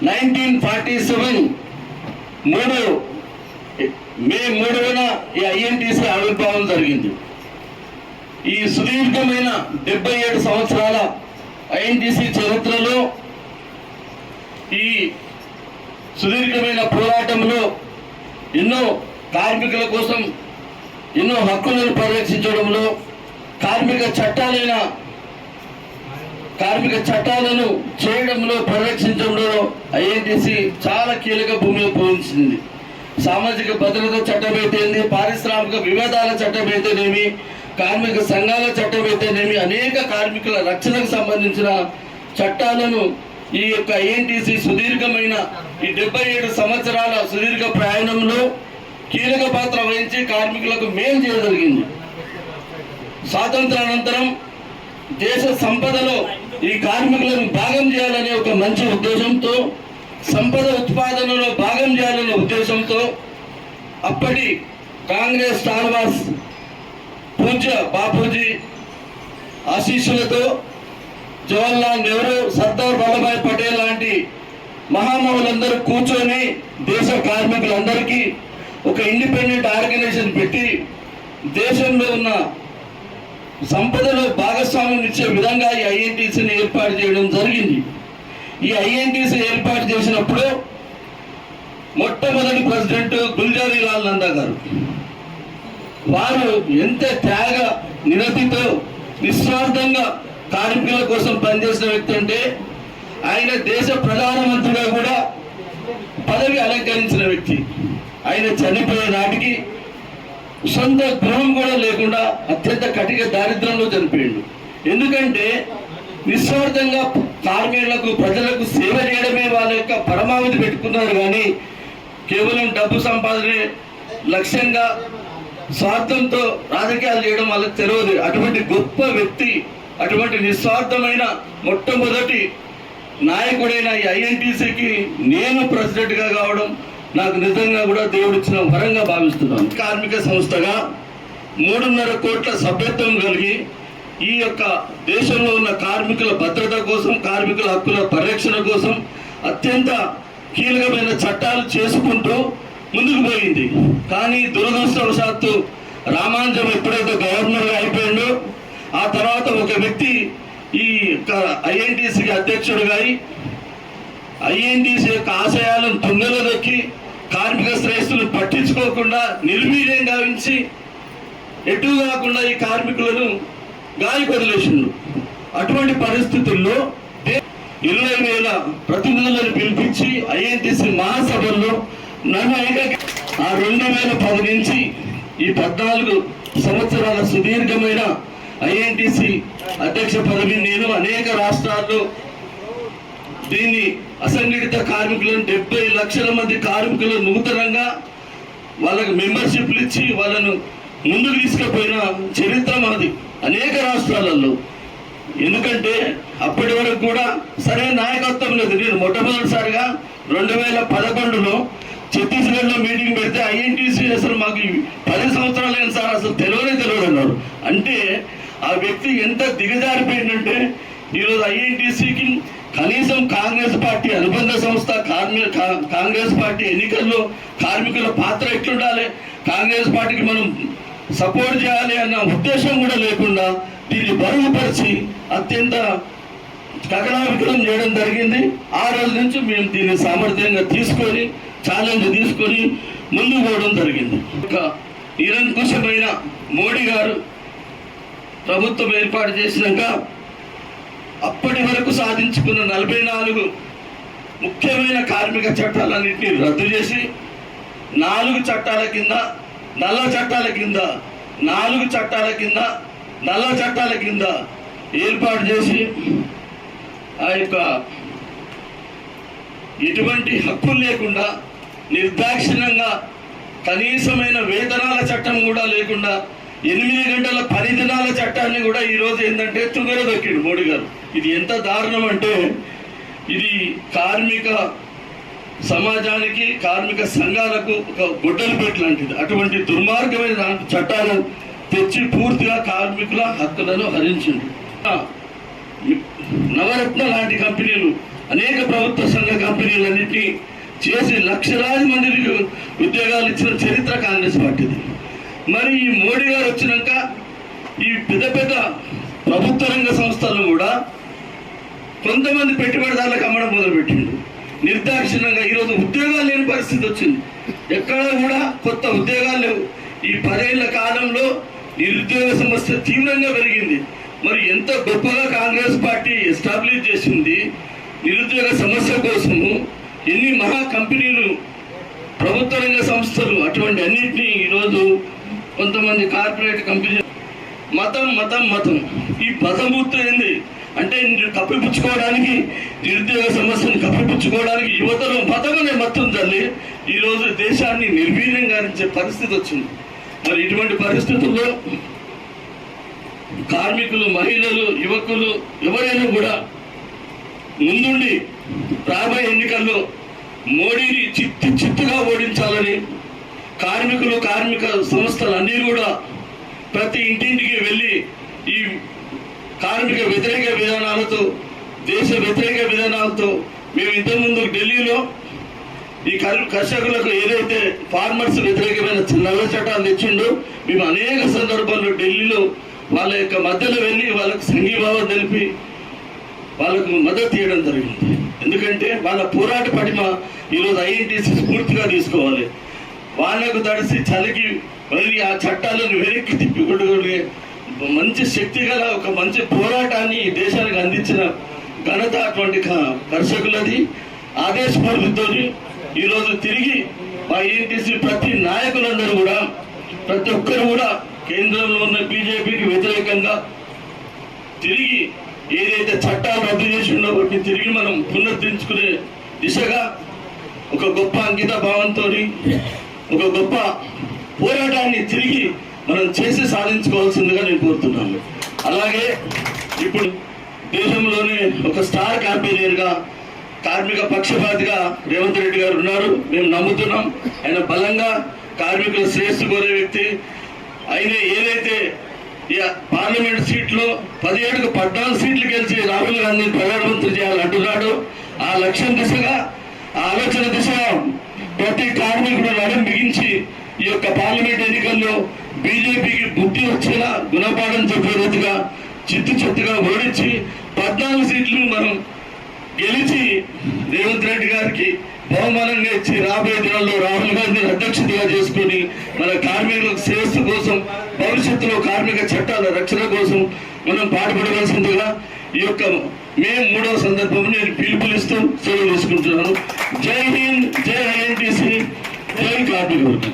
1947 మే 3న ఈ ఐఎన్టీసీ ఆవిర్భావం జరిగింది. ఈ సుదీర్ఘమైన 77 సంవత్సరాల ఐఎన్టీసీ చరిత్రలో ఈ సుదీర్ఘమైన పోరాటంలో ఎన్నో కార్మికుల కోసం ఎన్నో హక్కులను పరిరక్షించడంలో కార్మిక చట్టాలను చేయడంలో పరిరక్షించడంలో ఐఎన్టీసీ చాలా కీలక భూమిక పోషించింది. సామాజిక భద్రత చట్టం అయితేనేమి, పారిశ్రామిక వివాదాల చట్టం అయితేనేమి, కార్మిక సంఘాల చట్టం అయితేనేమి, అనేక కార్మికుల రక్షణకు సంబంధించిన చట్టాలను ఈ యొక్క ఐఎన్టీసీ సుదీర్ఘమైన ఈ 77 సంవత్సరాల సుదీర్ఘ ప్రయాణంలో కీలక పాత్ర వహించి కార్మికులకు మేలు చేయగలిగింది. స్వాతంత్రానంతరం దేశ సంపదలో ఈ కార్మికులను భాగం చేయాలనే ఒక మంచి ఉద్దేశంతో, సంపద ఉత్పాదనలో భాగం చేయాలనే ఉద్దేశంతో అప్పటి కాంగ్రెస్ టాల్వాస్ పూజ్య బాపూజీ ఆశీస్సులతో జవహర్లాల్ నెహ్రూ, సర్దార్ వల్లభాయ్ పటేల్ లాంటి మహామహులందరూ కూర్చొని దేశ కార్మికులందరికీ ఒక ఇండిపెండెంట్ ఆర్గనైజేషన్ పెట్టి దేశంలో ఉన్న సంపదలో భాగస్వామ్యం ఇచ్చే విధంగా ఈ ఐఎన్టీసీని ఏర్పాటు చేయడం జరిగింది. ఈ ఐఎన్టీసీ ఏర్పాటు చేసినప్పుడు మొట్టమొదటి ప్రెసిడెంట్ గుల్జారీలాల్ నందా గారు, వారు ఎంత త్యాగ నిరతితో నిస్వార్థంగా కార్మికుల కోసం పనిచేసిన వ్యక్తి అంటే ఆయన దేశ ప్రధానమంత్రిగా కూడా పదవి అలంకరించిన వ్యక్తి. ఆయన చనిపోయే నాటికి సొంత గృహం కూడా లేకుండా అత్యంత కఠిన దారిద్ర్యంలో చనిపోయాడు. ఎందుకంటే నిస్వార్థంగా కార్మికులకు, ప్రజలకు సేవ చేయడమే వాళ్ళ యొక్క పరమావధి పెట్టుకున్నారు. కానీ కేవలం డబ్బు సంపాదనే లక్ష్యంగా స్వార్థంతో రాజకీయాలు చేయడం వాళ్ళకి తెలియదు. అటువంటి గొప్ప వ్యక్తి, అటువంటి నిస్వార్థమైన మొట్టమొదటి నాయకుడైన ఈ ఐఎన్టీసీకి నేను ప్రెసిడెంట్గా కావడం నాకు నిజంగా కూడా దేవుడిచ్చిన వరంగా భావిస్తున్నాను. కార్మిక సంస్థగా 3.5 కోట్ల సభ్యత్వం కలిగి ఈ యొక్క దేశంలో ఉన్న కార్మికుల భద్రత కోసం, కార్మికుల హక్కుల పరిరక్షణ కోసం అత్యంత కీలకమైన చట్టాలు చేసుకుంటూ ముందుకు పోయింది. కానీ దురదృష్టవశాత్తు రామాంజం ఎప్పుడైతే గవర్నర్గా అయిపోయిందో ఆ తర్వాత ఒక వ్యక్తి ఈ ఐఎన్టీసీకి అధ్యక్షుడుగా ఐఎన్టీసీ యొక్క ఆశయాలను తుంగలో దొక్కి కార్మిక శ్రేయస్సును పట్టించుకోకుండా నిర్వీర్యం గావించి ఎటు కాకుండా ఈ కార్మికులను గాయపదిలేసిండు. అటువంటి పరిస్థితుల్లో 20,000 ప్రతినిధులను పిలిపించి ఐఎన్టీసీ మహాసభల్లో నన్ను ఆ 2010 నుంచి ఈ 14 సంవత్సరాల సుదీర్ఘమైన ఐఎన్టీసీ అధ్యక్ష పదవి నేను అనేక రాష్ట్రాల్లో దీన్ని అసంఘటిత కార్మికులను 70 లక్షల మంది కార్మికులు నూతనంగా వాళ్ళకు మెంబర్షిప్లు ఇచ్చి వాళ్ళను ముందుకు తీసుకుపోయిన చరిత్ర మనది అనేక రాష్ట్రాలలో. ఎందుకంటే అప్పటి వరకు కూడా సరైన నాయకత్వం లేదు. నేను మొట్టమొదటిసారిగా 2011లో ఛత్తీస్గఢ్లో మీటింగ్ పెడితే ఐఎన్టీసీ అసలు మాకు 10 సంవత్సరాలైన సార్ అసలు తెలియదు అన్నారు. అంటే ఆ వ్యక్తి ఎంత దిగజారిపోయిందంటే ఈరోజు ఐఎన్టీసీకి కనీసం కాంగ్రెస్ పార్టీ అనుబంధ సంస్థ, కాంగ్రెస్ పార్టీ ఎన్నికల్లో కార్మికుల పాత్ర ఎట్లుండాలి, కాంగ్రెస్ పార్టీకి మనం సపోర్ట్ చేయాలి అన్న ఉద్దేశం కూడా లేకుండా దీన్ని బరుగుపరిచి అత్యంత కకలావికలం చేయడం జరిగింది. ఆ రోజు నుంచి మేము దీన్ని సామర్థ్యంగా తీసుకొని, ఛాలెంజ్ తీసుకొని ముందుకు పోవడం జరిగింది. ఒక నిరంకుశమైన మోడీ గారు ప్రభుత్వం ఏర్పాటు చేసినాక అప్పటి వరకు సాధించుకున్న 44 ముఖ్యమైన కార్మిక చట్టాలన్నింటినీ రద్దు చేసి 4 చట్టాల కింద, నల్ల చట్టాల కింద, 4 చట్టాల కింద, నల్ల చట్టాల కింద ఏర్పాటు చేసి ఆ యొక్క ఎటువంటి హక్కులు లేకుండా నిర్దాక్షిణ్యంగా కనీసమైన వేతనాల చట్టం కూడా లేకుండా 8 గంటల 10 దినాల చట్టాన్ని కూడా ఈరోజు ఏంటంటే తుంగలో దొక్కిండు మోడీ గారు. ఇది ఎంత దారుణం అంటే ఇది కార్మిక సమాజానికి, కార్మిక సంఘాలకు ఒక గొడ్డలి పెట్టి లాంటిది. అటువంటి దుర్మార్గమైన చట్టాలు తెచ్చి పూర్తిగా కార్మికుల హక్కులను హరించింది. నవరత్న లాంటి కంపెనీలు అనేక ప్రభుత్వ సంఘ కంపెనీలన్నింటినీ చేసి లక్షలాది మందికి ఉద్యోగాలు ఇచ్చిన చరిత్ర కాంగ్రెస్ పార్టీది. మరి ఈ మోడీ గారు వచ్చినాక ఈ పెద్ద పెద్ద ప్రభుత్వ రంగ సంస్థలను కూడా కొంతమంది పెట్టుబడిదారులకు అమ్మడం మొదలుపెట్టిండు. నిర్దాక్షిణ్యంగా ఈరోజు ఉద్యోగాలు లేని పరిస్థితి వచ్చింది. ఎక్కడ కూడా కొత్త ఉద్యోగాలు లేవు. ఈ 10 ఏళ్ల కాలంలో నిరుద్యోగ సమస్య తీవ్రంగా పెరిగింది. మరి ఎంత గొప్పగా కాంగ్రెస్ పార్టీ ఎస్టాబ్లిష్ చేసింది నిరుద్యోగ సమస్య కోసము. ఎన్ని మహా కంపెనీలు, ప్రభుత్వ రంగ సంస్థలు, అటువంటి అన్నింటినీ ఈరోజు కొంతమంది కార్పొరేట్ కంపెనీ మతం మతం మతం ఈ పదమూర్తి ఏంది అంటే కప్పిపుచ్చుకోవడానికి, నిరుద్యోగ సమస్యను కప్పిపుచ్చుకోవడానికి యువతలో మతం అనే మతం తల్లి ఈరోజు దేశాన్ని నిర్వీర్యం గారించే పరిస్థితి వచ్చింది. మరి ఇటువంటి పరిస్థితుల్లో కార్మికులు, మహిళలు, యువకులు ఎవరైనా కూడా ముందుండి రాబోయే ఎన్నికల్లో మోడీని చిత్తుగా ఓడించాలని కార్మికులు, కార్మిక సంస్థలు అన్నీ కూడా ప్రతి ఇంటింటికి వెళ్ళి ఈ కార్మిక వ్యతిరేక విధానాలతో, దేశ వ్యతిరేక విధానాలతో మేము ఇంతకుముందు ఢిల్లీలో ఈ కర్షకులకు ఏదైతే ఫార్మర్స్ వ్యతిరేకమైన నల్ల చట్టాలు తెచ్చిండో మేము అనేక సందర్భాల్లో ఢిల్లీలో వాళ్ళ యొక్క మధ్యలో వెళ్ళి వాళ్ళకు సంఘీభావం తెలిపి వాళ్ళకు మద్దతు ఇవ్వడం జరిగింది. ఎందుకంటే వాళ్ళ పోరాట పటిమ ఈరోజు ఐఎన్టీసీ స్ఫూర్తిగా తీసుకోవాలి. వాళ్ళకు తడిసి చలికి మళ్ళీ ఆ చట్టాలను వెనక్కి తిప్పికొట్టుకునే మంచి శక్తి గల ఒక మంచి పోరాటాన్ని ఈ దేశానికి అందించిన ఘనత అటువంటి కర్షకులది. ఆదేశపడుతో ఈరోజు తిరిగి మా ఐఎన్టీసీ ప్రతి నాయకులందరూ కూడా, ప్రతి ఒక్కరు కూడా కేంద్రంలో ఉన్న బీజేపీకి వ్యతిరేకంగా తిరిగి ఏదైతే చట్టాలు రద్దు చేసిండో వాటిని తిరిగి మనం పునరుద్ధరించుకునే దిశగా ఒక గొప్ప అంకిత భావంతో ఒక గొప్ప పోరాటాన్ని తిరిగి మనం చేసి సాధించుకోవాల్సిందిగా నేను కోరుతున్నాను. అలాగే ఇప్పుడు దేశంలోనే ఒక స్టార్ క్యాంపెయినర్గా, కార్మిక పక్షపాతిగా రేవంత్ రెడ్డి గారు ఉన్నారు. మేము నమ్ముతున్నాం ఆయన బలంగా కార్మికుల శ్రేయస్సు కోరే వ్యక్తి. ఆయన ఏదైతే పార్లమెంట్ సీట్లో 17కు 14 సీట్లు గెలిచి రాహుల్ గాంధీని ప్రధానమంత్రి చేయాలంటున్నాడు. ఆ లక్ష్యం దిశగా, ఆ ఆలోచన దిశగా ప్రతి కార్మికుడు నడుం బిగించి ఈ యొక్క పార్లమెంట్ ఎన్నికల్లో బీజేపీకి బుద్ధి వచ్చేలా గుణపాఠం చెప్పే రీతిగా చిత్తుగా ఓడించి 14 సీట్లు మనం గెలిచి రేవంత్ రెడ్డి గారికి బహుమానంగా ఇచ్చి రాబోయే దినాల్లో రాహుల్ గాంధీని అధ్యక్షతగా చేసుకుని మన కార్మికుల శ్రేయస్సు కోసం, భవిష్యత్తులో కార్మిక చట్టాల రక్షణ కోసం మనం పాటుపడవలసిందిగా ఈ యొక్క మే 3వ సందర్భం నేను పిలుపునిస్తూ సెలవు తీసుకుంటున్నాను. జై హింద్, జై ఐఎన్టీసీ, జై కార్మిక వర్గం.